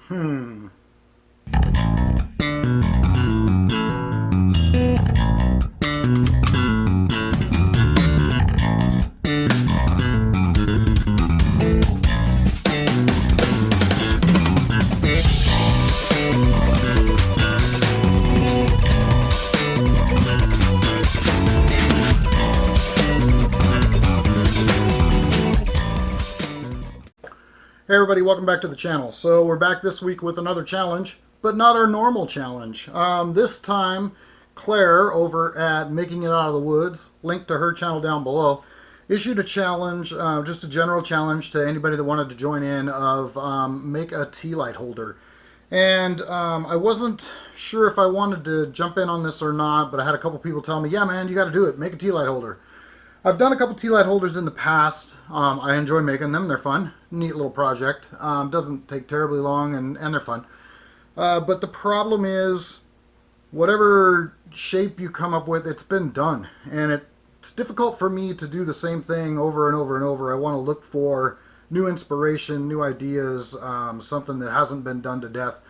Hmm. Hey everybody, welcome back to the channel. So we're back this week with another challenge, but not our normal challenge. This time, Claire over at Making It Out of the Woods, link to her channel down below, issued a challenge, just a general challenge to anybody that wanted to join in of make a tea light holder. And I wasn't sure if I wanted to jump in on this or not, but I had a couple people tell me, yeah man, you got to do it, make a tea light holder. I've done a couple tea light holders in the past. I enjoy making them. They're fun. Neat little project. Doesn't take terribly long and they're fun. But the problem is, whatever shape you come up with, it's been done. And it's difficult for me to do the same thing over and over and over. I want to look for new inspiration, new ideas, something that hasn't been done to death.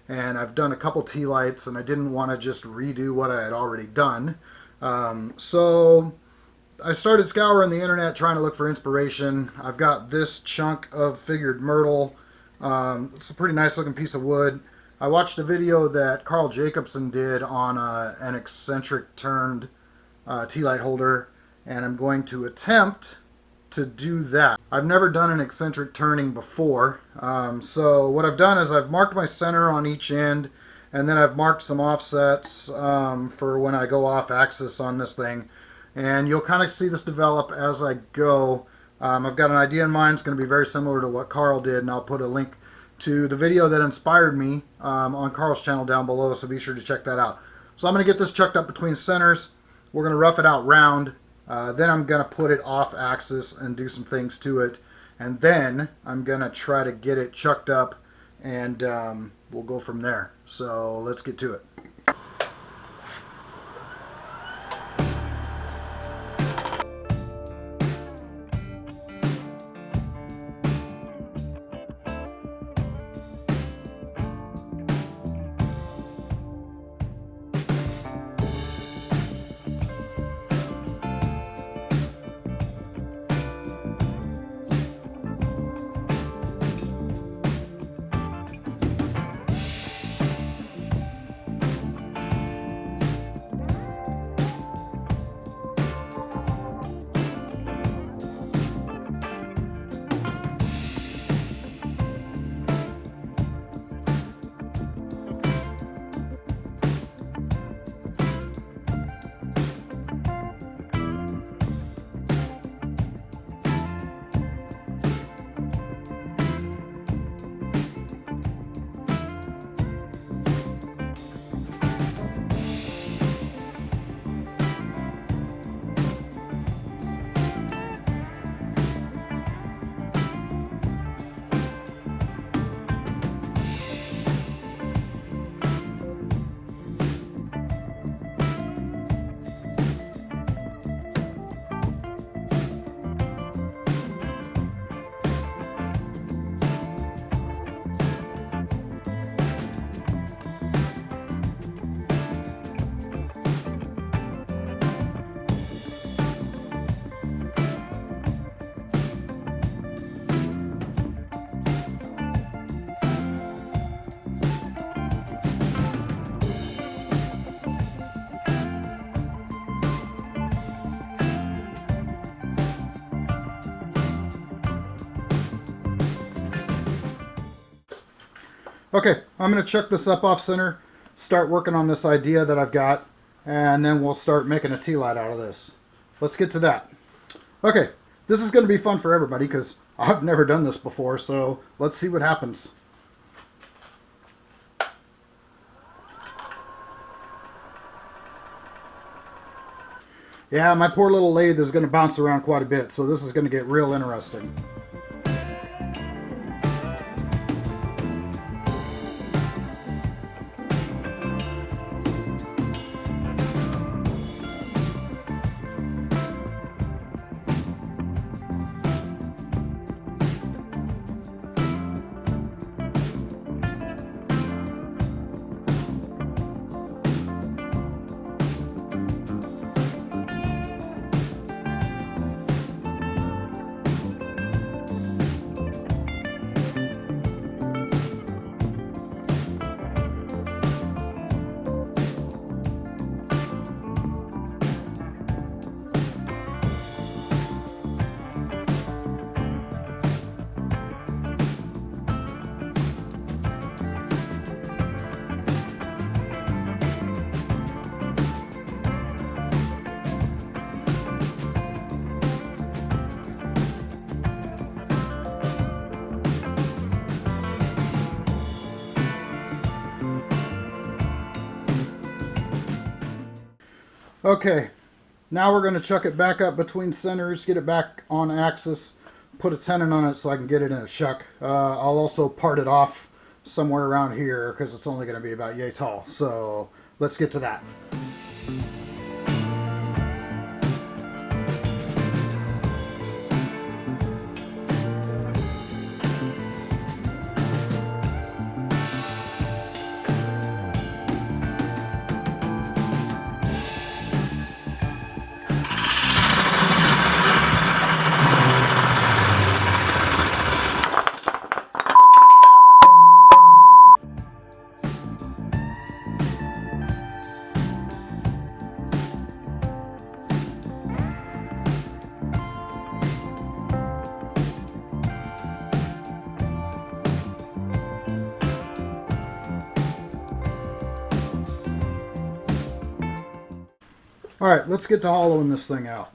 And I've done a couple tea lights and I didn't want to just redo what I had already done. So I started scouring the internet trying to look for inspiration. I've got this chunk of figured myrtle. It's a pretty nice looking piece of wood. I watched a video that Carl Jacobson did on an eccentric turned tea light holder, and I'm going to attempt to do that. I've never done an eccentric turning before, so what I've done is I've marked my center on each end, and then I've marked some offsets for when I go off axis on this thing. And you'll kind of see this develop as I go. I've got an idea in mind. It's going to be very similar to what Carl did, and I'll put a link to the video that inspired me on Carl's channel down below, so be sure to check that out. So I'm going to get this chucked up between centers. We're going to rough it out round. Then I'm going to put it off axis and do some things to it. And then I'm going to try to get it chucked up, and we'll go from there. So let's get to it. Okay, I'm going to chuck this up off center, start working on this idea that I've got, and then we'll start making a tea light out of this. Let's get to that. Okay, this is going to be fun for everybody because I've never done this before, so let's see what happens. Yeah, my poor little lathe is going to bounce around quite a bit, so this is going to get real interesting. Okay, now we're going to chuck it back up between centers, get it back on axis, put a tenon on it so I can get it in a chuck. I'll also part it off somewhere around here because it's only going to be about yay tall. So let's get to that. All right, let's get to hollowing this thing out.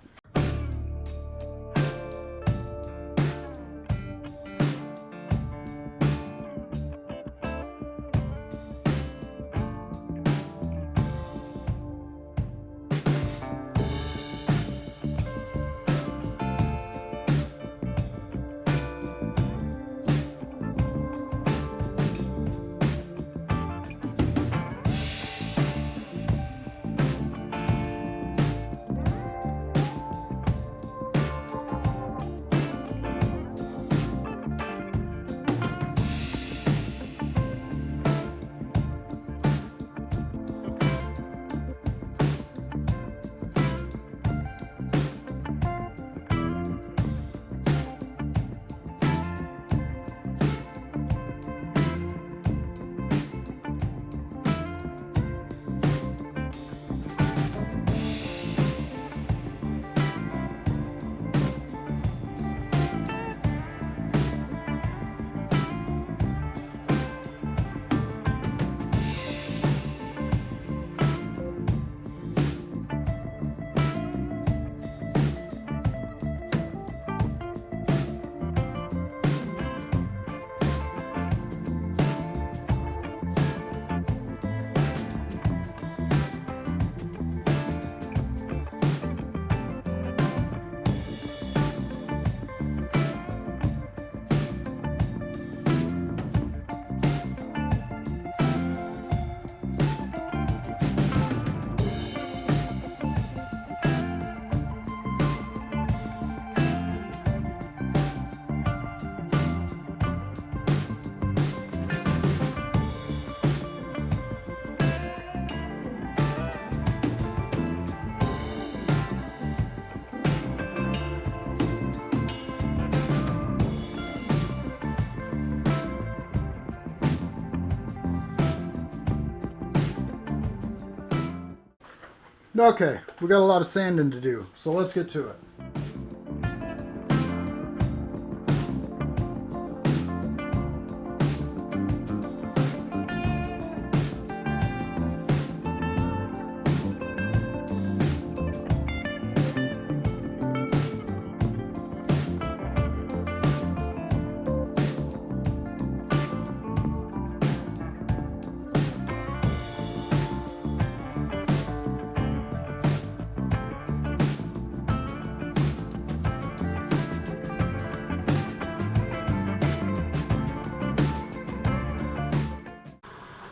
Okay, we got a lot of sanding to do, so let's get to it.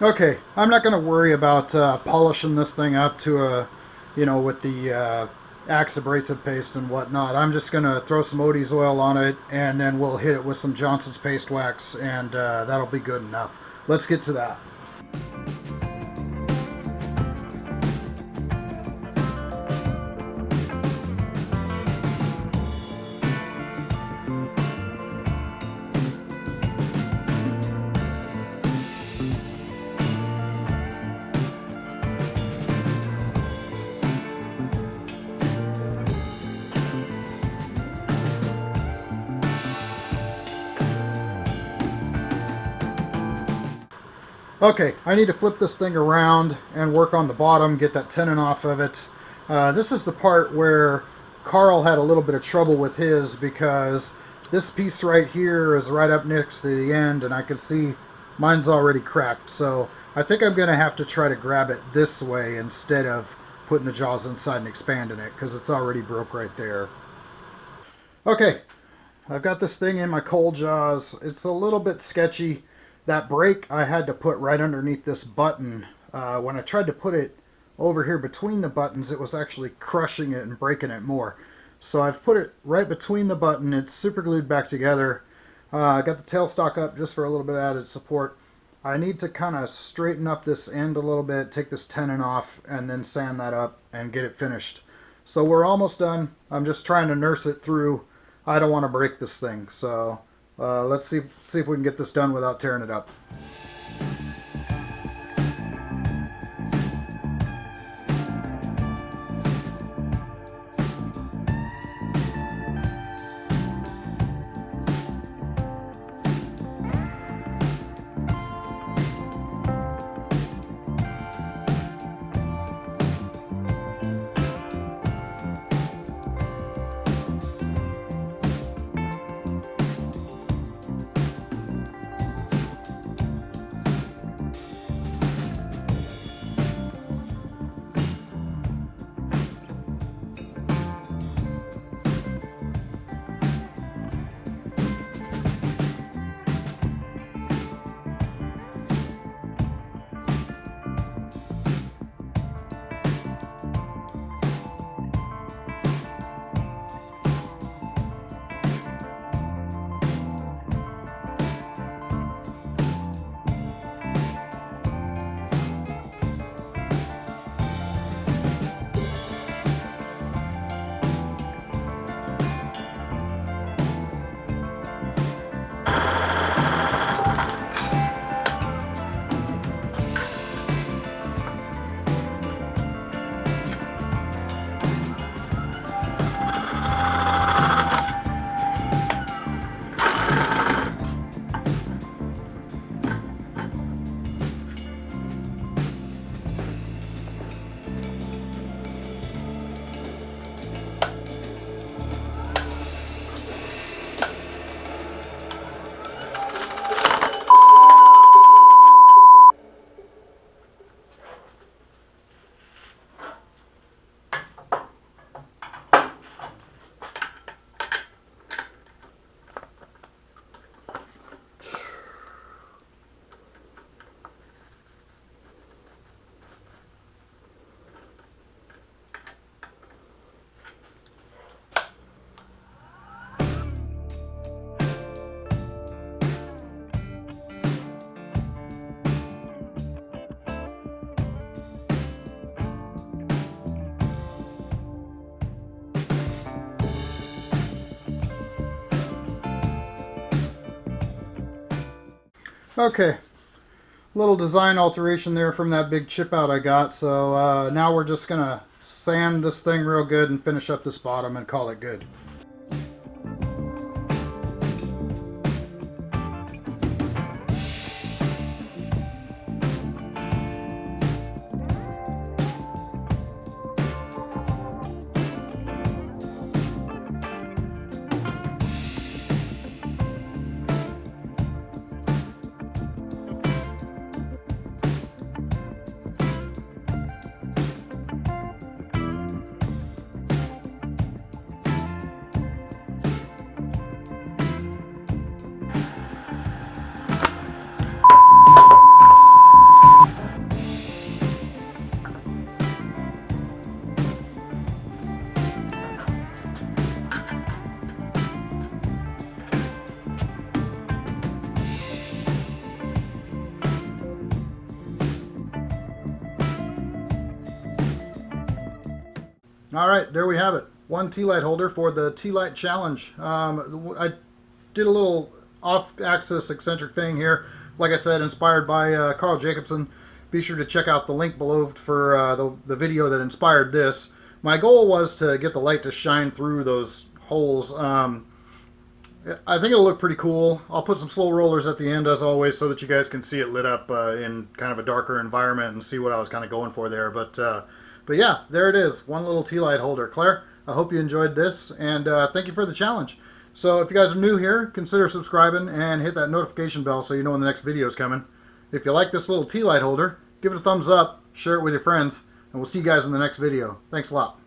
Okay, I'm not going to worry about polishing this thing up to a, with the Axe abrasive paste and whatnot. I'm just going to throw some Odie's oil on it, and then we'll hit it with some Johnson's paste wax, and that'll be good enough. Let's get to that. Okay, I need to flip this thing around and work on the bottom, get that tenon off of it. This is the part where Carl had a little bit of trouble with his, because this piece right here is right up next to the end, and I can see mine's already cracked. So I think I'm going to have to try to grab it this way instead of putting the jaws inside and expanding it, because it's already broke right there. Okay, I've got this thing in my cold jaws. It's a little bit sketchy. That brake I had to put right underneath this button. When I tried to put it over here between the buttons, it was actually crushing it and breaking it more. So I've put it right between the button. It's super glued back together. I got the tailstock up just for a little bit of added support. I need to kind of straighten up this end a little bit, take this tenon off, and then sand that up and get it finished. So we're almost done. I'm just trying to nurse it through. I don't want to break this thing. So let's see if we can get this done without tearing it up. Okay, little design alteration there from that big chip out I got. So now we're just gonna sand this thing real good and finish up this bottom and call it good. All right, there we have it. One tea light holder for the tea light challenge. I did a little off-axis eccentric thing here. Like I said, inspired by Carl Jacobson. Be sure to check out the link below for the video that inspired this. My goal was to get the light to shine through those holes. I think it'll look pretty cool. I'll put some slow rollers at the end as always so that you guys can see it lit up in kind of a darker environment and see what I was kind of going for there. But yeah, there it is. One little tea light holder. Claire, I hope you enjoyed this, and thank you for the challenge. So if you guys are new here, consider subscribing and hit that notification bell so you know when the next video is coming. If you like this little tea light holder, give it a thumbs up, share it with your friends. and we'll see you guys in the next video. Thanks a lot.